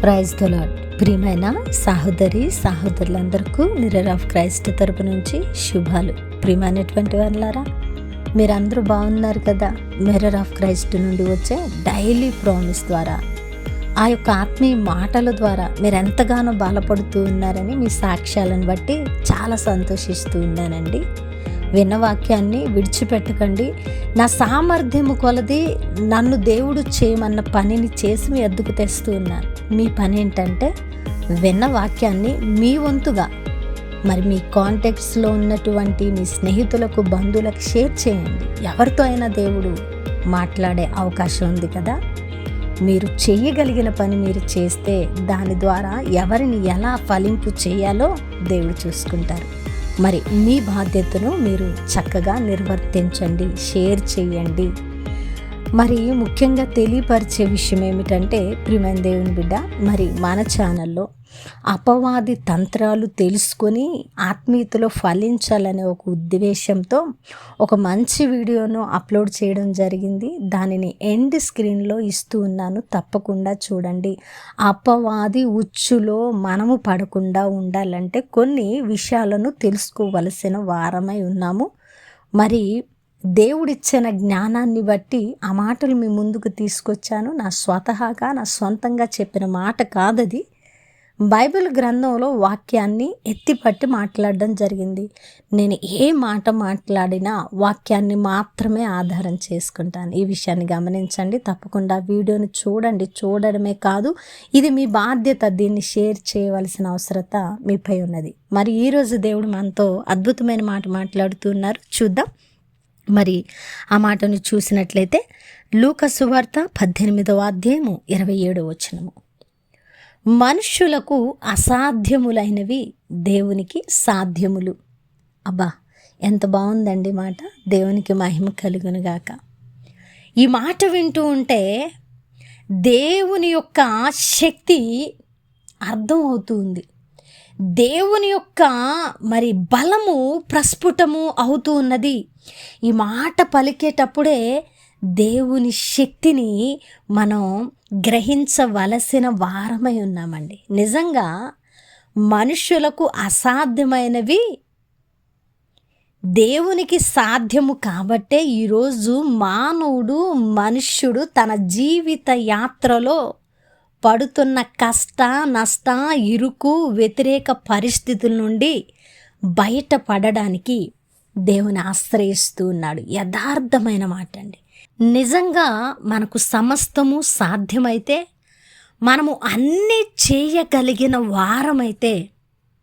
Praise the lord. ప్రియమైన సహోదరి సహోదరులందరికీ mirror of Christ తరపు నుంచి శుభాలు. ప్రియమైనటువంటి వాళ్ళారా, మీరందరూ బాగున్నారు కదా? మిర్రర్ ఆఫ్ క్రైస్ట్ నుండి వచ్చే డైలీ ప్రామిస్ ద్వారా, ఆ యొక్క ఆత్మీయ మాటల ద్వారా మీరు ఎంతగానో బలపడుతూ ఉన్నారని మీ సాక్ష్యాలను బట్టి చాలా సంతోషిస్తూ ఉన్నానండి. విన్న వాక్యాన్ని విడిచిపెట్టకండి. నా సామర్థ్యము కొలది నన్ను దేవుడు చేయమన్న పనిని చేసి మీ వద్దకు తెస్తూ ఉన్నాను. మీ పని ఏంటంటే విన్న వాక్యాన్ని మీ వంతుగా మరి మీ కాంటాక్ట్స్లో ఉన్నటువంటి మీ స్నేహితులకు, బంధువులకు షేర్ చేయండి. ఎవరితో అయినా దేవుడు మాట్లాడే అవకాశం ఉంది కదా. మీరు చేయగలిగిన పని మీరు చేస్తే దాని ద్వారా ఎవరిని ఎలా ఫలింపు చేయాలో దేవుడు చూసుకుంటారు. మరి మీ బాధ్యతను మీరు చక్కగా నిర్వర్తించండి, షేర్ చేయండి. మరి ముఖ్యంగా తెలియపరిచే విషయం ఏమిటంటే, ప్రియమైన దేవుని బిడ్డ, మరి మన ఛానల్లో అపవాది తంత్రాలు తెలుసుకొని ఆత్మీయతలో ఫలించాలనే ఒక ఉద్దేశంతో ఒక మంచి వీడియోను అప్లోడ్ చేయడం జరిగింది. దానిని ఎండ్ స్క్రీన్లో ఇస్తూ ఉన్నాను, తప్పకుండా చూడండి. అపవాది ఉచ్చులో మనము పడకుండా ఉండాలంటే కొన్ని విషయాలను తెలుసుకోవలసిన వారమై ఉన్నాము. మరి దేవుడిచ్చిన జ్ఞానాన్ని బట్టి ఆ మాటలు మీ ముందుకు తీసుకొచ్చాను. నా స్వతహాగా నా సొంతంగా చెప్పిన మాట కాదది. బైబిల్ గ్రంథంలో వాక్యాన్ని ఎత్తిపట్టి మాట్లాడడం జరిగింది. నేను ఏ మాట మాట్లాడినా వాక్యాన్ని మాత్రమే ఆధారం చేసుకుంటాను. ఈ విషయాన్ని గమనించండి. తప్పకుండా వీడియోని చూడండి. చూడడమే కాదు, ఇది మీ బాధ్యత. దీన్ని షేర్ చేయవలసిన అవసరత మీపై ఉన్నది. మరి ఈరోజు దేవుడు మనతో అద్భుతమైన మాట మాట్లాడుతున్నారు. చూద్దాం. మరి ఆ మాటను చూసినట్లయితే లూకా సువార్త 18వ అధ్యాయము 27వ వచనము. మనుష్యులకు అసాధ్యములైనవి దేవునికి సాధ్యములు. అబ్బా, ఎంత బాగుందండి మాట. దేవునికి మహిమ కలుగునుగాక. ఈ మాట వింటూ ఉంటే దేవుని యొక్క శక్తి అర్థం అవుతుంది. దేవుని యొక్క మరి బలము ప్రస్ఫుటము అవుతూ ఉన్నది. ఈ మాట పలికేటప్పుడే దేవుని శక్తిని మనం గ్రహించవలసిన వారమై ఉన్నామండి. నిజంగా మనుషులకు అసాధ్యమైనవి దేవునికి సాధ్యము కాబట్టే ఈరోజు మనుష్యుడు తన జీవిత యాత్రలో పడుతున్న కష్ట, నష్ట, ఇరుకు, వ్యతిరేక పరిస్థితుల నుండి బయటపడడానికి దేవుని ఆశ్రయిస్తూ ఉన్నాడు. యథార్థమైన మాట అండి. నిజంగా మనకు సమస్తము సాధ్యమైతే, మనము అన్నీ చేయగలిగిన వారమైతే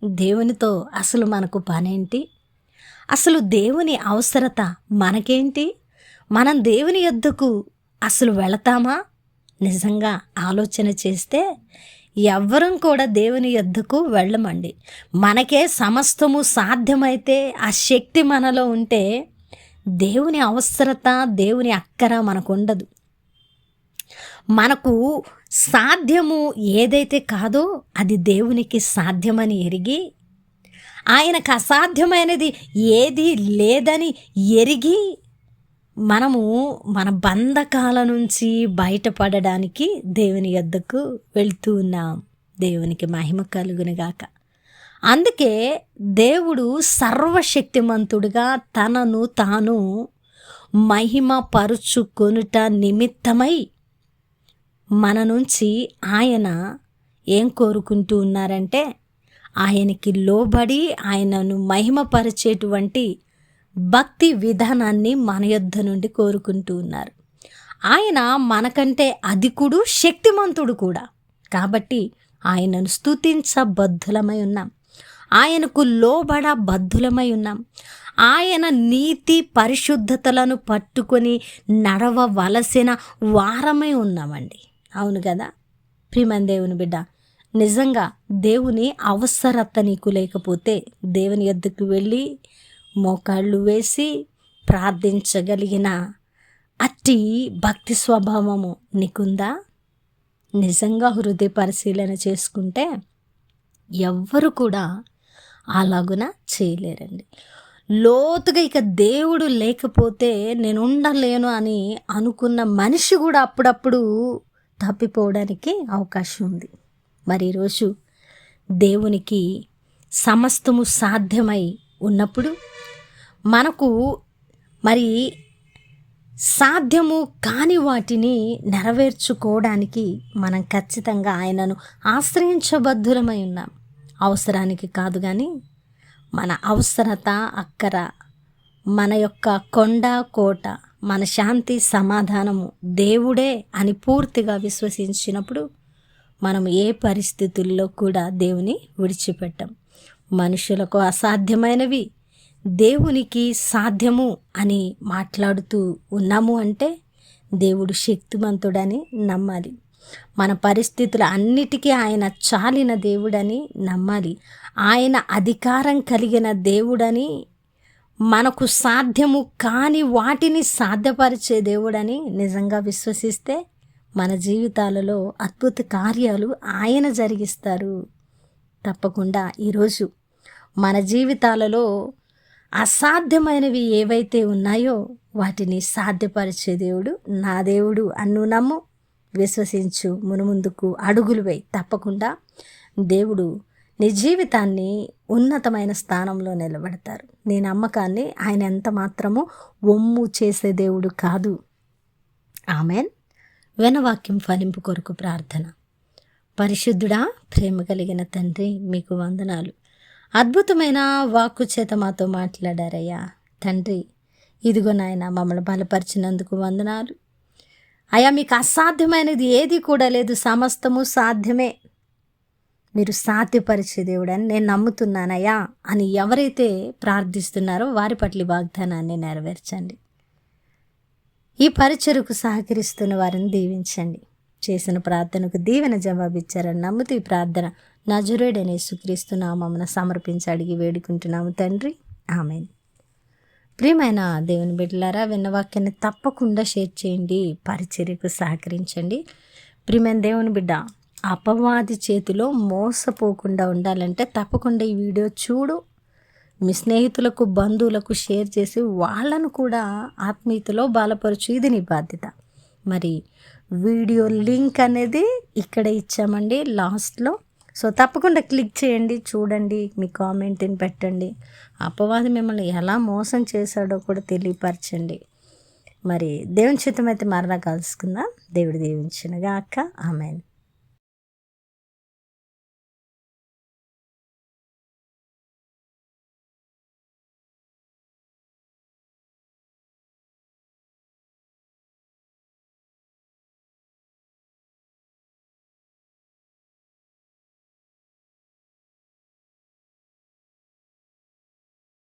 దేవునితో అసలు మనకు పనేంటి? అసలు దేవుని అవసరత మనకేంటి? మనం దేవుని యొద్దకు అసలు వెళతామా? నిజంగా ఆలోచన చేస్తే ఎవ్వరం కూడా దేవుని యొద్దకు వెళ్ళమండి. మనకే సమస్తము సాధ్యమైతే, ఆ శక్తి మనలో ఉంటే దేవుని అవసరత, దేవుని అక్కర మనకు ఉండదు. మనకు సాధ్యము ఏదైతే కాదో అది దేవునికి సాధ్యమని ఎరిగి, ఆయనకు అసాధ్యమైనది ఏది లేదని ఎరిగి మనము మన బంధకాల నుంచి బయటపడడానికి దేవుని యొద్దకు వెళ్తూ ఉన్నాం. దేవునికి మహిమ కలుగునుగాక. అందుకే దేవుడు సర్వశక్తిమంతుడుగా తనను తాను మహిమ పరుచుకొనుట నిమిత్తమై మన నుంచి ఆయన ఏం కోరుకుంటూ ఉన్నారంటే, ఆయనకి లోబడి ఆయనను మహిమపరిచేటువంటి భక్తి విధానాన్ని మన యొద్ద నుండి కోరుకుంటూ ఉన్నారు. ఆయన మనకంటే అధికుడు, శక్తిమంతుడు కూడా. కాబట్టి ఆయనను స్తుతించబద్ధులమై ఉన్నాం. ఆయనకు లోబడ బద్ధులమై ఉన్నాం. ఆయన నీతి పరిశుద్ధతలను పట్టుకొని నడవవలసిన వారమై ఉన్నామండి. అవును కదా ప్రియమైన దేవుని బిడ్డ. నిజంగా దేవుని అవసరత నీకు లేకపోతే దేవుని యొద్దకు వెళ్ళి మోకాళ్ళు వేసి ప్రార్థించగలిగిన అట్టి భక్తి స్వభావము నీకుందా? నిజంగా హృదయ పరిశీలన చేసుకుంటే ఎవ్వరు కూడా అలాగున చేయలేరండి. లోతుగా ఇక దేవుడు లేకపోతే నేను ఉండలేను అని అనుకున్న మనిషి కూడా అప్పుడప్పుడు తప్పిపోవడానికి అవకాశం ఉంది. మరి ఈరోజు దేవునికి సమస్తము సాధ్యమై ఉన్నప్పుడు మనకు మరి సాధ్యము కాని వాటిని నెరవేర్చుకోవడానికి మనం ఖచ్చితంగా ఆయనను ఆశ్రయించబద్ధులమై ఉన్నాం. అవసరానికి కాదు కానీ మన అవసరత అక్కర, మన యొక్క కొండ కోట, మన శాంతి సమాధానము దేవుడే అని పూర్తిగా విశ్వసించినప్పుడు మనం ఏ పరిస్థితుల్లో కూడా దేవుని విడిచిపెట్టం. మనుషులకు అసాధ్యమైనవి దేవునికి సాధ్యము అని మాట్లాడుతూ ఉన్నాము అంటే దేవుడు శక్తిమంతుడని నమ్మాలి. మన పరిస్థితులు అన్నిటికీ ఆయన చాలిన దేవుడని నమ్మాలి. ఆయన అధికారం కలిగిన దేవుడని, మనకు సాధ్యము కాని వాటిని సాధ్యపరిచే దేవుడని నిజంగా విశ్వసిస్తే మన జీవితాలలో అద్భుత కార్యాలు ఆయన జరిగిస్తారు. తప్పకుండా ఈరోజు మన జీవితాలలో అసాధ్యమైనవి ఏవైతే ఉన్నాయో వాటిని సాధ్యపరిచే దేవుడు నా దేవుడు అన్ను నమ్ము, విశ్వసించు, మునుముందుకు అడుగులు వేయి. తప్పకుండా దేవుడు నీ జీవితాన్ని ఉన్నతమైన స్థానంలో నిలబెడతారు. నీ నమ్మకాన్ని ఆయన ఎంత మాత్రము వమ్ము చేసే దేవుడు కాదు. ఆమెన్. వినవాక్యం ఫలింపు కొరకు ప్రార్థన. పరిశుద్ధుడా, ప్రేమ కలిగిన తండ్రి, మీకు వందనాలు. అద్భుతమైన వాక్కు చేత మాతో మాట్లాడారయ్యా తండ్రి. ఇదిగో నాయన, మమ్మల్ని బలపరిచినందుకు వందనాలు అయ్యా. మీకు అసాధ్యమైనది ఏది కూడా లేదు, సమస్తము సాధ్యమే. మీరు సాధ్యపరిచే దేవుడని నేను నమ్ముతున్నానయ్యా అని ఎవరైతే ప్రార్థిస్తున్నారో వారి పట్ల వాగ్దానాన్ని నెరవేర్చండి. ఈ పరిచర్యకు సహకరిస్తున్న వారిని దీవించండి. చేసిన ప్రార్థనకు దీవెన జవాబిచ్చారని నమ్ముతూ ఈ ప్రార్థన నజరేయుడైన యేసుక్రీస్తు నామమున సమర్పించి అడిగి వేడుకుంటున్నాము తండ్రి. ఆమేన్. ప్రియమైన దేవుని బిడ్డలారా, విన్న వాక్యాన్ని తప్పకుండా షేర్ చేయండి, పరిచర్యకు సహకరించండి. ప్రియమైన దేవుని బిడ్డ, అపవాది చేతిలో మోసపోకుండా ఉండాలంటే తప్పకుండా ఈ వీడియో చూడు. మీ స్నేహితులకు, బంధువులకు షేర్ చేసి వాళ్ళను కూడా ఆత్మీయతలో బలపరచు. ఇది నీ బాధ్యత. మరి వీడియో లింక్ అనేది ఇక్కడ ఇచ్చామండి లాస్ట్లో. సో తప్పకుండా క్లిక్ చేయండి, చూడండి, మీ కామెంట్ని పెట్టండి. అపవాది మిమ్మల్ని ఎలా మోసం చేశాడో కూడా తెలియపరచండి. మరి దేవుని చిత్తమైతే మరలా కలుసుకుందాం. దేవుడు దీవించునుగాక. ఆమేన్.